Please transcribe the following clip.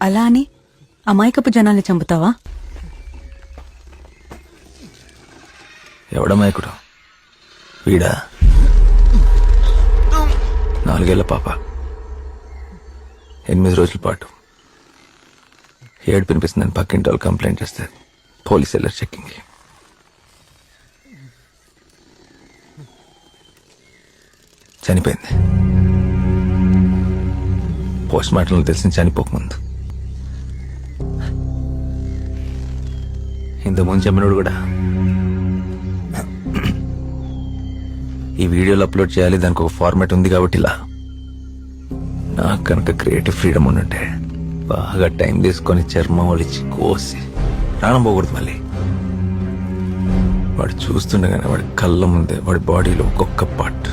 అలా అని అమాయకపు జనాల్ని చంపుతావా? ఎవడమాయకుడు? వీడా? 4 ఏళ్ల పాప, 8 రోజుల పాటు ఏడు పినిపిస్తుందని పక్కింటి వాళ్ళు కంప్లైంట్ చేస్తే పోలీసు వెళ్ళారు చెక్కింగ్కి. చనిపోయింది. పోస్ట్ మార్టంలో తెలిసింది చనిపోకముందు. ఇంతకుముందు చెప్పినోడు కూడా ఈ వీడియోలు అప్లోడ్ చేయాలి, దానికి ఒక ఫార్మాట్ ఉంది కాబట్టి ఇలా. నాకు కనుక క్రియేటివ్ ఫ్రీడమ్ ఉండుంటే బాగా టైం తీసుకొని చర్మం ఒలిచి కోసి ప్రాణం పోకూడదు. మళ్ళీ వాడు చూస్తుండగానే వాడి కళ్ళ ముందే వాడి బాడీలో ఒక్కొక్క పార్ట్